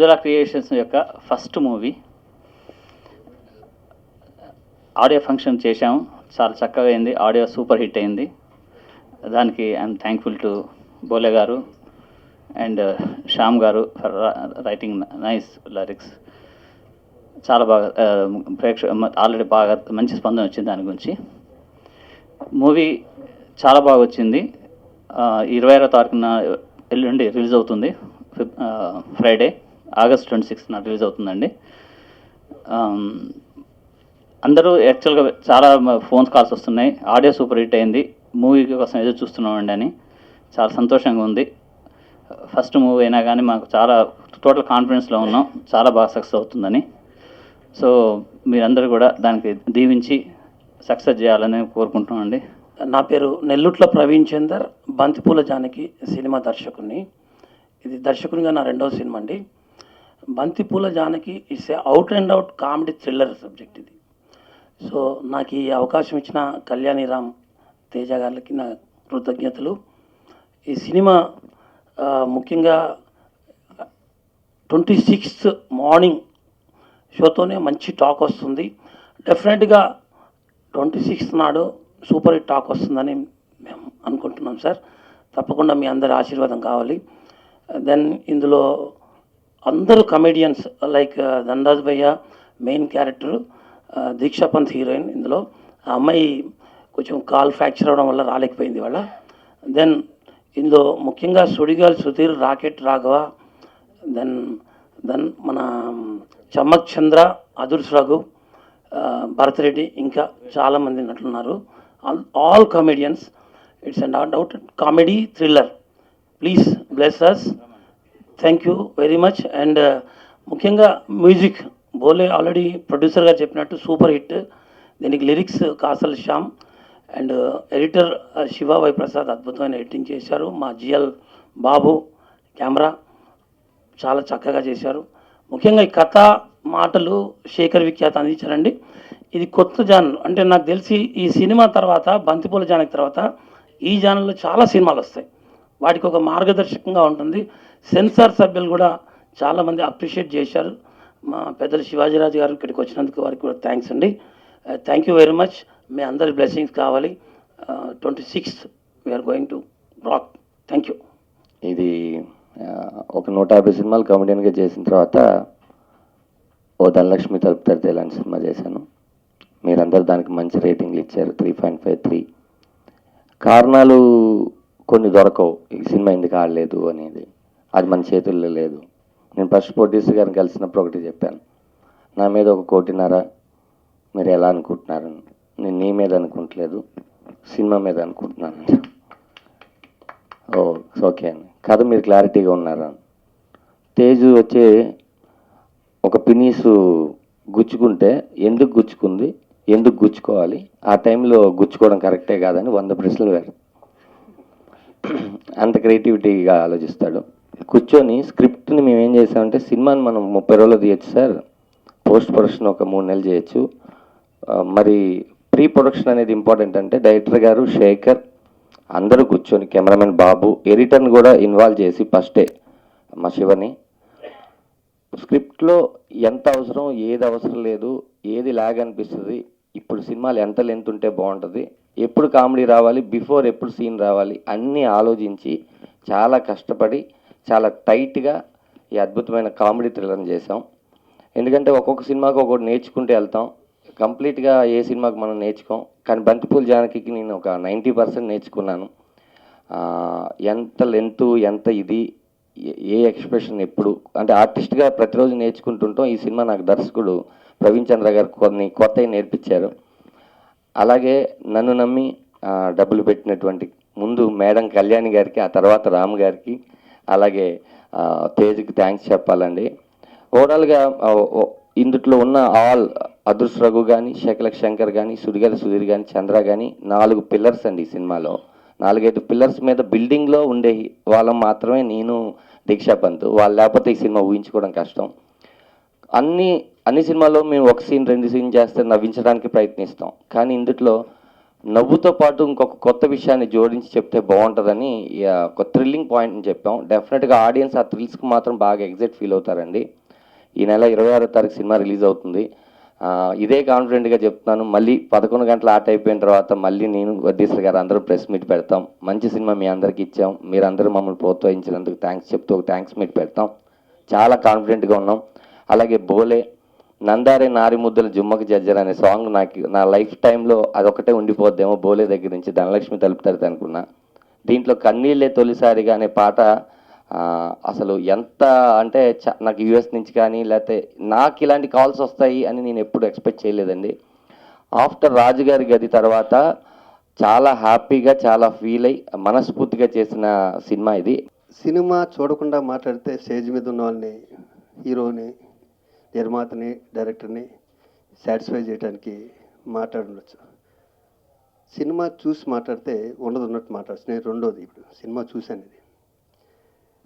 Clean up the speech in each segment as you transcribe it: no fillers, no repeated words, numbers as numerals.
ఉజ్వల creations యొక్క first movie audio function చేశాము. చాలా చక్కగా అయింది. ఆడియో సూపర్ హిట్ అయింది. దానికి ఐఎమ్ థ్యాంక్ఫుల్ టు బోలే గారు అండ్ శ్యామ్ గారు ఫర్ రైటింగ్ నైస్ లిరిక్స్. చాలా బాగా ఆల్రెడీ బాగా మంచి స్పందన వచ్చింది దాని గురించి. మూవీ చాలా బాగా వచ్చింది. 26వ తారీఖున ఎల్లుండి రిలీజ్ అవుతుంది. ఫ్రైడే ఆగస్ట్ 26న రిలీజ్ అవుతుందండి. అందరూ యాక్చువల్గా చాలా ఫోన్ కాల్స్ వస్తున్నాయి, ఆడియో సూపర్ హిట్ అయింది, మూవీ కోసం ఎదురు చూస్తున్నామండి అని. చాలా సంతోషంగా ఉంది. ఫస్ట్ మూవీ అయినా కానీ మాకు చాలా టోటల్ కాన్ఫిడెన్స్లో ఉన్నాం, చాలా బాగా సక్సెస్ అవుతుందని. సో మీరందరూ కూడా దానికి దీవించి సక్సెస్ చేయాలని కోరుకుంటున్నామండి. నా పేరు నెల్లుట్ల ప్రవీణ్ చందర్, బంతిపూల జానకి సినిమా దర్శకుని. ఇది దర్శకునిగా నా రెండవ సినిమా అండి. బంతిపూల Janaki it's a out and out comedy thriller subject ఇది. సో నాకు ఈ అవకాశం ఇచ్చిన కళ్యాణి రామ్, తేజ గారికి నా కృతజ్ఞతలు. ఈ సినిమా ముఖ్యంగా 26th మార్నింగ్ షోతోనే మంచి టాక్ వస్తుంది. డెఫినెట్గా 26th నాడు సూపర్ హిట్ టాక్ వస్తుందని మేము అనుకుంటున్నాం సార్. తప్పకుండా మీ అందరి ఆశీర్వాదం కావాలి. దెన్ ఇందులో అందరూ కమెడియన్స్ లైక్ ధనరాజ్ భయ్య మెయిన్ క్యారెక్టర్, దీక్షా పంత్ హీరోయిన్. ఇందులో ఆ అమ్మాయి కొంచెం కాల్ ఫ్రాక్చర్ అవ్వడం వల్ల రాలేకపోయింది వాళ్ళ. దెన్ ఇందులో ముఖ్యంగా సుడిగాల్ సుధీర్, రాకెట్ రాఘవ, దెన్ మన చమ్మక్ చంద్ర, అదుర్స్ రఘు, భరత్ రెడ్డి, ఇంకా చాలామంది నటులున్నారు. All comedians. It's and not out comedy thriller. Please bless us. Thank you very much. And ముఖ్యంగా మ్యూజిక్ బోలే ఆల్రెడీ ప్రొడ్యూసర్ గారు చెప్పినట్టు సూపర్ హిట్. దీనికి lyrics Kasarla Shyam and editor Shiva Y Prasad అద్భుతమైన ఎడిటింగ్ చేశారు. మా జిఎల్ బాబు కెమెరా చాలా చక్కగా చేశారు. ముఖ్యంగా ఈ కథ మాటలు శేఖర్ విఖ్యాత అందించారండి. ఇది కొత్త జానల్ అంటే నాకు తెలిసి ఈ సినిమా తర్వాత బంతిపూల జానకి తర్వాత ఈ జానల్లో చాలా సినిమాలు వస్తాయి. వాటికి ఒక మార్గదర్శకంగా ఉంటుంది. సెన్సార్ సభ్యులు కూడా చాలామంది అప్రిషియేట్ చేశారు. మా పెద్దలు శివాజీరాజు గారు ఇక్కడికి వచ్చినందుకు వారికి కూడా థ్యాంక్స్ అండి. Thank you very much. మీ అందరి బ్లెస్సింగ్స్ కావాలి. 26th we're going to rock. Thank you. ఇది ఒక 150 సినిమాలు కామెడియన్గా చేసిన తర్వాత ఓ ధనలక్ష్మి తలుపు తడితే ఇలాంటి సినిమా చేశాను. మీరందరూ దానికి మంచి రేటింగ్లు ఇచ్చారు, 3.53. కారణాలు కొన్ని దొరకవు ఈ సినిమా ఎందుకు ఆడలేదు అనేది, అది మన చేతుల్లో లేదు. నేను ఫస్ట్ ప్రొడ్యూసర్ గారిని కలిసినప్పుడు ఒకటి చెప్పాను, నా మీద 1.5 కోటి మీరు ఎలా అనుకుంటున్నారని. నేను నీ మీద అనుకుంటలేదు, సినిమా మీద అనుకుంటున్నాను. ఓకే అని కథ మీరు క్లారిటీగా ఉన్నారా. తేజు వచ్చే ఒక పినీసు గుచ్చుకుంటే ఎందుకు గుచ్చుకుంది, ఎందుకు గుచ్చుకోవాలి, ఆ టైంలో గుచ్చుకోవడం కరెక్టే కాదని 100 ప్రశ్నలు వేరు. అంత క్రియేటివిటీగా ఆలోచిస్తాడు. కూర్చొని స్క్రిప్ట్ని మేము ఏం చేసామంటే, సినిమాని మనం 30 రోజులు తీయచ్చు సార్, పోస్ట్ ప్రొడక్షన్ ఒక 3 నెలలు చేయొచ్చు, మరి ప్రీ ప్రొడక్షన్ అనేది ఇంపార్టెంట్ అంటే డైరెక్టర్ గారు, శేఖర్ అందరూ కూర్చొని, కెమెరామెన్ బాబు, ఎడిటర్ని కూడా ఇన్వాల్వ్ చేసి ఫస్టే మా శివని స్క్రిప్ట్లో ఎంత అవసరం, ఏది అవసరం లేదు, ఏది లాగ్ అనిపిస్తుంది, ఇప్పుడు సినిమాలు ఎంత లెంత్ ఉంటే బాగుంటుంది, ఎప్పుడు కామెడీ రావాలి, బిఫోర్ ఎప్పుడు సీన్ రావాలి అన్నీ ఆలోచించి చాలా కష్టపడి చాలా టైట్గా ఈ అద్భుతమైన కామెడీ థ్రిల్లర్ని చేసాం. ఎందుకంటే ఒక్కొక్క సినిమాకి ఒక్కొక్కటి నేర్చుకుంటూ వెళ్తాం, కంప్లీట్గా ఏ సినిమాకి మనం నేర్చుకోం. కానీ బంతిపూల జానకి నేను ఒక 90% నేర్చుకున్నాను. ఎంత లెంత్, ఎంత ఇది, ఏ ఎక్స్ప్రెషన్ ఎప్పుడు అంటే ఆర్టిస్ట్గా ప్రతిరోజు నేర్చుకుంటుంటాం. ఈ సినిమా నాకు దర్శకుడు ప్రవీణ్ చంద్ర గారు కొన్ని కొత్తవి నేర్పించారు. అలాగే నన్ను నమ్మి డబ్బులు పెట్టినటువంటి ముందు మేడం కళ్యాణి గారికి, ఆ తర్వాత రామ్ గారికి, అలాగే తేజ్కి థ్యాంక్స్ చెప్పాలండి. ఓవరాల్గా ఇందులో ఉన్న ఆల్ అదృష్ రఘు కానీ, శకలక్ శంకర్ కానీ, సుడిగాలి సుధీర్ కానీ, చంద్ర కానీ 4 పిల్లర్స్ అండి ఈ సినిమాలో. 4-5 పిల్లర్స్ మీద బిల్డింగ్లో ఉండే వాళ్ళం మాత్రమే నేను, దీక్షా పంత్. వాళ్ళు లేకపోతే ఈ సినిమా ఊహించుకోవడం కష్టం. అన్ని సినిమాల్లో మేము 1 సీన్ 2 సీన్ చేస్తే నవ్వించడానికి ప్రయత్నిస్తాం. కానీ ఇందులో నవ్వుతో పాటు ఇంకొక కొత్త విషయాన్ని జోడించి చెప్తే బాగుంటుందని ఒక థ్రిల్లింగ్ పాయింట్ని చెప్పాం. డెఫినెట్గా ఆడియన్స్ ఆ థ్రిల్స్కి మాత్రం బాగా ఎగ్జైట్ ఫీల్ అవుతారండి. ఈ నెల 26వ తారీఖు సినిమా రిలీజ్ అవుతుంది. ఇదే కాన్ఫిడెంట్గా చెప్తున్నాను. మళ్ళీ 11 గంటల ఆట అయిపోయిన తర్వాత మళ్ళీ నేను వడ్డీసర్ గారు అందరూ ప్రెస్ మీట్ పెడతాం. మంచి సినిమా మీ అందరికీ ఇచ్చాం. మీరందరూ మమ్మల్ని ప్రోత్సహించినందుకు థ్యాంక్స్ చెప్తూ ఒక థ్యాంక్స్ మీట్ పెడతాం. చాలా కాన్ఫిడెంట్గా ఉన్నాం. అలాగే బోలే నందారే నారి ముద్దల జుమ్మకి జజ్జర్ అనే సాంగ్ నా లైఫ్ టైంలో అదొకటే ఉండిపోద్దేమో బోలే దగ్గర నుంచి ధనలక్ష్మి తలుపుతారు అనుకున్నా. దీంట్లో కన్నీళ్ళే తొలిసారిగా అనే పాట అసలు ఎంత అంటే నాకు యూఎస్ నుంచి కానీ లేకపోతే నాకు ఇలాంటి కాల్స్ వస్తాయి అని నేను ఎప్పుడు ఎక్స్పెక్ట్ చేయలేదండి. ఆఫ్టర్ రాజుగారి గది తర్వాత చాలా హ్యాపీగా చాలా ఫీల్ అయ్యి మనస్ఫూర్తిగా చేసిన సినిమా ఇది. సినిమా చూడకుండా మాట్లాడితే స్టేజ్ మీద ఉన్న వాళ్ళని, హీరోని, నిర్మాతని, డైరెక్టర్ని సాటిస్ఫై చేయడానికి మాట్లాడుండొచ్చు. సినిమా చూసి మాట్లాడితే ఉన్నట్టు మాట్లాడచ్చు. నేను రెండోది ఇప్పుడు సినిమా చూశాను. ఇది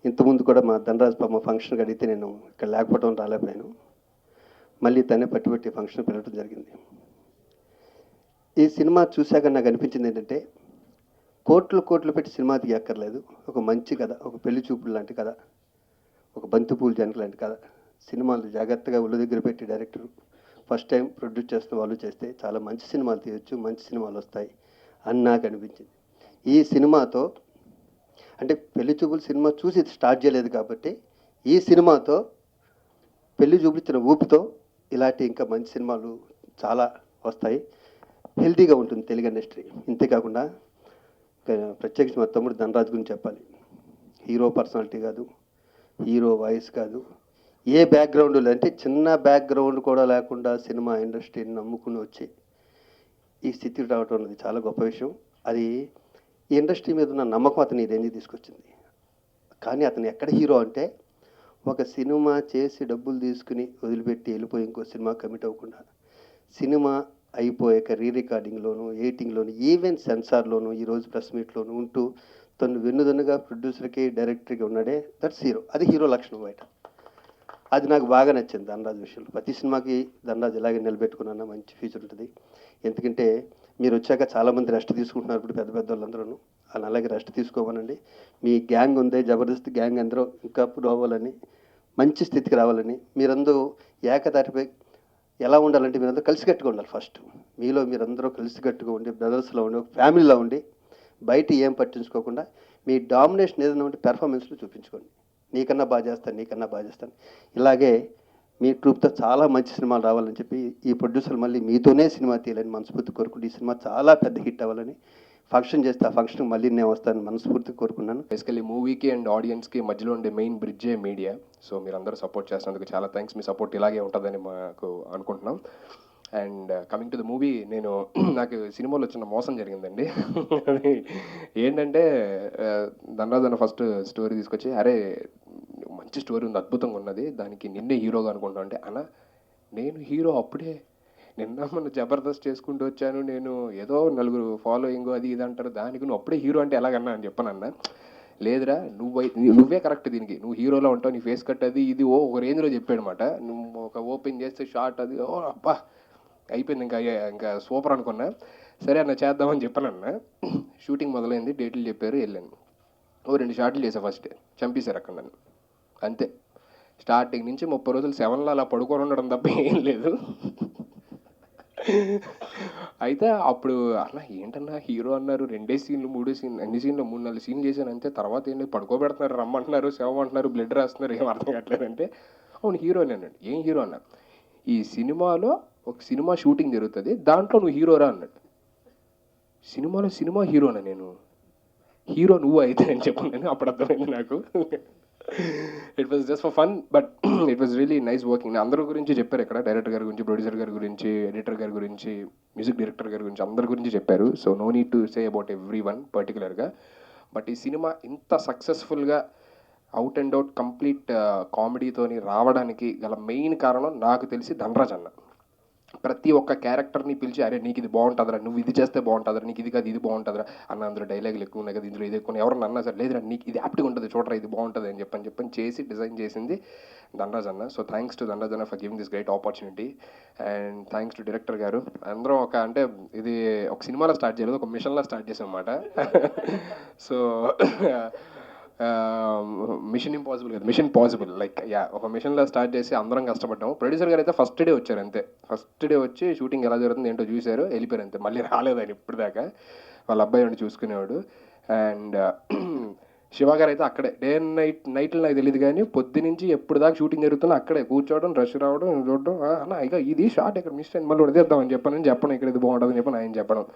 ఇంతకుముందు కూడా మా ధనరాజ్ పాప ఫంక్షన్కి అడిగితే నేను ఇక్కడ లేకపోవడం రాలేకపోయాను. మళ్ళీ తనే పట్టుబట్టి ఫంక్షన్ పిలవడం జరిగింది. ఈ సినిమా చూశాక నాకు అనిపించింది ఏంటంటే, కోట్లు పెట్టి సినిమా తీయక్కర్లేదు. ఒక మంచి కథ, ఒక పెళ్లి చూపులు లాంటి కథ, ఒక బంతిపూలు జనక లాంటి కథ, సినిమాలు జాగ్రత్తగా ఒళ్ళు దగ్గర పెట్టి డైరెక్టర్ ఫస్ట్ టైం ప్రొడ్యూస్ చేస్తున్న వాళ్ళు చేస్తే చాలా మంచి సినిమాలు తీయొచ్చు, మంచి సినిమాలు వస్తాయి అని నాకు అనిపించింది. ఈ సినిమాతో అంటే పెళ్లి చూపులు సినిమా చూసి స్టార్ట్ చేయలేదు కాబట్టి ఈ సినిమాతో పెళ్లి చూపించిన ఊపితో ఇలాంటి ఇంకా మంచి సినిమాలు చాలా వస్తాయి. హెల్తీగా ఉంటుంది తెలుగు ఇండస్ట్రీ. ఇంతేకాకుండా ప్రత్యేకించి మా తమ్ముడు ధనరాజ్ గురించి చెప్పాలి. హీరో పర్సనాలిటీ కాదు, హీరో వాయిస్ కాదు, ఏ బ్యాక్గ్రౌండ్ అంటే చిన్న బ్యాక్గ్రౌండ్ కూడా లేకుండా సినిమా ఇండస్ట్రీని నమ్ముకుని వచ్చి ఈ స్థితికి రావడం అనేది చాలా గొప్ప విషయం. అది ఈ ఇండస్ట్రీ మీద ఉన్న నమ్మకం అతను ఈ రేంజ్కి తీసుకొచ్చింది. కానీ అతను ఎక్కడ హీరో అంటే, ఒక సినిమా చేసి డబ్బులు తీసుకుని వదిలిపెట్టి వెళ్ళిపోయి ఇంకో సినిమా కమిట్ అవ్వకుండా, సినిమా అయిపోయాక రికార్డింగ్లోను, ఎడిటింగ్లోను, ఈవెన్ సెన్సార్లోను, ఈరోజు ప్రెస్ మీట్లోను ఉంటూ తను వెన్నుదన్నుగా ప్రొడ్యూసర్కి, డైరెక్టర్కి ఉన్నాడే, దట్స్ హీరో. అది హీరో లక్షణం బయట. అది నాకు బాగా నచ్చింది ధనరాజ్ విషయంలో. ప్రతి సినిమాకి ధనరాజ్ ఇలాగే నిలబెట్టుకున్నా మంచి ఫ్యూచర్ ఉంటుంది. ఎందుకంటే మీరు వచ్చాక చాలామంది రెస్ట్ తీసుకుంటున్నారు ఇప్పుడు పెద్ద వాళ్ళందరూ. అలా అలాగే రెస్ట్ తీసుకోమనండి. మీ గ్యాంగ్ ఉంది, జబర్దస్త్ గ్యాంగ్ అందరూ ఇంకా ప్రూవ్ అవ్వాలని, మంచి స్థితికి రావాలని, మీరందరూ ఏకతాటిపై ఎలా ఉండాలంటే మీరందరూ కలిసికట్టుగా ఉండాలి. ఫస్ట్ మీలో మీరందరూ కలిసికట్టుగా ఉండి, బ్రదర్స్లో ఉండి, ఒక ఫ్యామిలీలో ఉండి, బయట ఏం పట్టించుకోకుండా మీ డామినేషన్ ఏదైనా ఉంటే పెర్ఫార్మెన్స్లో చూపించుకోండి. నీకన్నా బాగా చేస్తాను. ఇలాగే మీ ట్రూప్తో చాలా మంచి సినిమాలు రావాలని చెప్పి ఈ ప్రొడ్యూసర్ మళ్ళీ మీతోనే సినిమా తీయాలని మనస్ఫూర్తి కోరుకుంటూ, ఈ సినిమా చాలా పెద్ద హిట్ అవ్వాలని, ఫంక్షన్ చేస్తే ఆ ఫంక్షన్కి మళ్ళీ నేను వస్తానని మనస్ఫూర్తిగా కోరుకున్నాను. బేసికలీ మూవీకి అండ్ ఆడియన్స్కి మధ్యలో ఉండే మెయిన్ బ్రిడ్జే మీడియా. సో మీరందరూ సపోర్ట్ చేసినందుకు చాలా థ్యాంక్స్. మీ సపోర్ట్ ఇలాగే ఉంటుందని మాకు అనుకుంటున్నాం. And coming to the movie, నాకు సినిమాలో చిన్న మోసం జరిగిందండి. అది ఏంటంటే, ధనరాజ్ అన్న ఫస్ట్ స్టోరీ తీసుకొచ్చి, అరే మంచి స్టోరీ ఉంది, అద్భుతంగా ఉన్నది, దానికి నిన్నే హీరోగా అనుకుంటా అంటే, అన్న నేను హీరో అప్పుడే మొన్న జబర్దస్త్ చేసుకుంటూ వచ్చాను, నేను ఏదో నలుగురు ఫాలోయింగ్ అది ఇది అంటారు, దానికి నువ్వు అప్పుడే హీరో అంటే ఎలాగన్నా అని చెప్పానన్న. లేదురా నువ్వే కరెక్ట్, దీనికి నువ్వు హీరోలో ఉంటావు, నీ ఫేస్ కట్ అది ఇది ఒక రేంజ్లో చెప్పాడనమాట. నువ్వు ఒక ఓపెన్ చేస్తే షార్ట్ అది అబ్బా అయిపోయింది, ఇంకా సూపర్ అనుకున్నా. సరే అన్న చేద్దామని చెప్పానన్న. షూటింగ్ మొదలైంది, డేట్లు చెప్పారు, వెళ్ళాను. 2 షార్ట్లు చేసా. ఫస్ట్ చంపేశారు అక్కడ నన్ను, అంతే. స్టార్టింగ్ నుంచి 30 రోజులు 7లో అలా పడుకొని ఉండడం తప్ప ఏం లేదు. అయితే అప్పుడు అన్న ఏంటన్నా హీరో అన్నారు, 2 సీన్లు 3 సీన్లు, అన్ని సీన్లు 3-4 సీన్లు చేశాను అంతే. తర్వాత ఏంటి పడుకోబెడుతున్నారు, రమ్మంటున్నారు, శవం బ్లడ్ రాస్తున్నారు, ఏం అర్థం కావట్లేదంటే, అవును హీరోనే అన్నాడు. ఏం హీరో అన్నా, ఈ సినిమాలో ఒక సినిమా షూటింగ్ జరుగుతుంది, దాంట్లో నువ్వు హీరోరా అన్నాడు. సినిమాలో హీరోనా నేను, హీరో నువ్వు అయితే అని చెప్పాను. అప్పుడు అర్థమైంది నాకు. It was just for fun, but it was really nice working. అందరి గురించి చెప్పారు ఇక్కడ, డైరెక్టర్ గారి గురించి, ప్రొడ్యూసర్ గారి గురించి, ఎడిటర్ గారి గురించి, మ్యూజిక్ డైరెక్టర్ గారి గురించి, అందరి గురించి చెప్పారు. So no need to say about everyone పర్టికులర్గా. బట్ ఈ సినిమా ఇంత సక్సెస్ఫుల్గా అవుట్ అండ్ అవుట్ కంప్లీట్ కామెడీతోని రావడానికి గల మెయిన్ కారణం నాకు తెలిసి ధనరాజ్ అన్న. ప్రతి ఒక్క క్యారెక్టర్ని పిలిచి అరే నీకు ఇది బాగుంటుందిరా, నువ్వు ఇది చేస్తే బాగుంటుందిరా, నీకు ఇది కాదు ఇది బాగుంటుందిరా అన్న, అందులో డైలాగులు ఎక్కువ ఉన్నాయి కదా, ఇందులో ఇది ఎక్కువ ఎవరన్నా అన్నా సరే లేదురా నీకు ఇది యాప్ట్గా ఉంటుంది చూడరా ఇది బాగుంటుంది అని చెప్పని చేసి డిజైన్ చేసింది ధనరాజ్ అన్న. సో థ్యాంక్స్ టు ధనరాజ్ అన్న for giving this great opportunity and thanks to director గారు. అందరం అంటే ఇది ఒక సినిమాలో స్టార్ట్ చేయలేదు, ఒక మిషన్లో స్టార్ట్ చేసాం అన్నమాట. సో మిషన్ ఇంపాసిబుల్ కదా, మిషన్ పాసిబుల్ లైక్ ఒక మిషన్లో స్టార్ట్ చేసి అందరం కష్టపడ్డాము. ప్రొడ్యూసర్ గారు అయితే ఫస్ట్ డే వచ్చారు అంతే, ఫస్ట్ డే వచ్చి షూటింగ్ ఎలా జరుగుతుంది ఏంటో చూశారు వెళ్ళిపోయారు అంతే, మళ్ళీ రాలేదు ఆయన ఇప్పుడు దాకా, వాళ్ళ అబ్బాయి ఉండి చూసుకునేవాడు. అండ్ శివ గారు అయితే అక్కడే డే అండ్ నైట్లో నాకు తెలియదు కానీ పొద్దునుంచి ఎప్పుడు దాకా షూటింగ్ జరుగుతున్నా అక్కడే కూర్చోవడం, రష్ రావడం, చూడడం, అన్న ఇక ఇది షార్ట్ ఇక్కడ మిస్ అయింది మళ్ళీ ఉడదేద్దామని చెప్పడం ఇక్కడ ఇది బాగుంటుందని చెప్పని ఆయన చెప్పడం.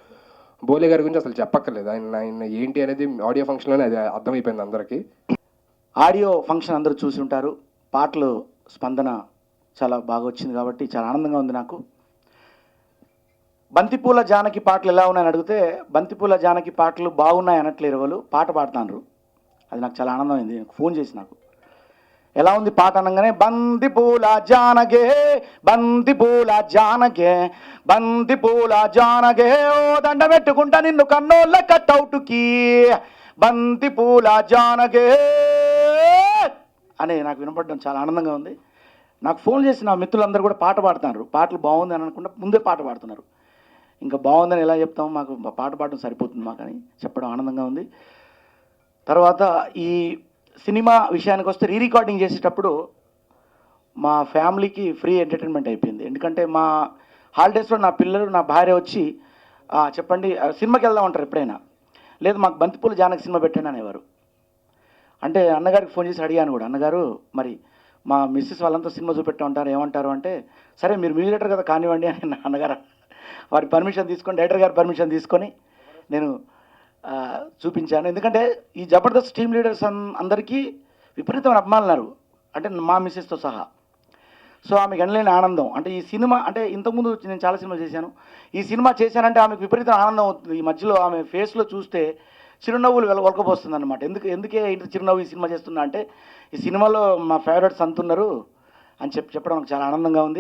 బోలే గారి గురించి అసలు చెప్పక్కర్లేదు, ఆయన ఏంటి అనేది ఆడియో ఫంక్షన్లోనే అది అర్థమైపోయింది అందరికీ. ఆడియో ఫంక్షన్ అందరూ చూసి ఉంటారు, పాటలు స్పందన చాలా బాగా వచ్చింది కాబట్టి చాలా ఆనందంగా ఉంది నాకు. బంతిపూల జానకి పాటలు ఎలా ఉన్నాయని అడిగితే బంతిపూల జానకి పాటలు బాగున్నాయి అనట్లేరు, వాళ్ళు పాట పాడుతున్నారు, అది నాకు చాలా ఆనందం అయింది. ఫోన్ చేసి నాకు ఎలా ఉంది పాట అనగానే బంతిపూల జానకే బంతిపూల జానకే బంతిపూల జానకే ఓ దండ పెట్టుకుంటా నిన్ను కన్నోళ్ళ కట్అవుట్కి బంతిపూల జానకే అని నాకు వినపడడం చాలా ఆనందంగా ఉంది. నాకు ఫోన్ చేసి నా మిత్రులందరూ కూడా పాట పాడుతున్నారు, పాటలు బాగుంది అని అనుకుంటే ముందే పాట పాడుతున్నారు. ఇంకా బాగుందని ఎలా చెప్తాము, మాకు పాట పాడడం సరిపోతుంది మాకు అని చెప్పడం ఆనందంగా ఉంది. తర్వాత ఈ సినిమా విషయానికి వస్తే రీ రికార్డింగ్ చేసేటప్పుడు మా ఫ్యామిలీకి ఫ్రీ ఎంటర్టైన్మెంట్ అయిపోయింది. ఎందుకంటే మా హాలిడేస్లో నా పిల్లలు నా భార్య వచ్చి చెప్పండి సినిమాకి వెళ్దాం అంటారు ఎప్పుడైనా, లేదు మాకు బంతిపూల జానకి సినిమా పెట్టండి అనేవారు. అంటే అన్నగారికి ఫోన్ చేసి అడిగాను కూడా, అన్నగారు మరి మా మిస్సెస్ వాళ్ళంతా సినిమా చూపెట్టా ఉంటారు ఏమంటారు అంటే, సరే మీరు మ్యూజిక్ కదా కానివ్వండి అని నా అన్నగారు వారి పర్మిషన్ తీసుకొని డైరెక్టర్ గారి పర్మిషన్ తీసుకొని నేను చూపించాను. ఎందుకంటే ఈ జబర్దస్త్ టీమ్ లీడర్స్ అందరికీ విపరీతమైన అభిమానులు, అంటే మా మిస్సెస్తో సహా. సో ఆమెకు ఎనలేని ఆనందం. అంటే ఈ సినిమా అంటే ఇంతకుముందు నేను చాలా సినిమాలు చేశాను, ఈ సినిమా చేశానంటే ఆమెకు విపరీత ఆనందం అవుతుంది. ఈ మధ్యలో ఆమె ఫేస్లో చూస్తే చిరునవ్వులు ఒలకపోస్తుంది అనమాట. ఎందుకే ఇంత చిరునవ్వు ఈ సినిమా చేస్తున్నా అంటే, ఈ సినిమాలో మా ఫేవరెట్స్ అంటున్నారు అని చెప్పడం నాకు చాలా ఆనందంగా ఉంది.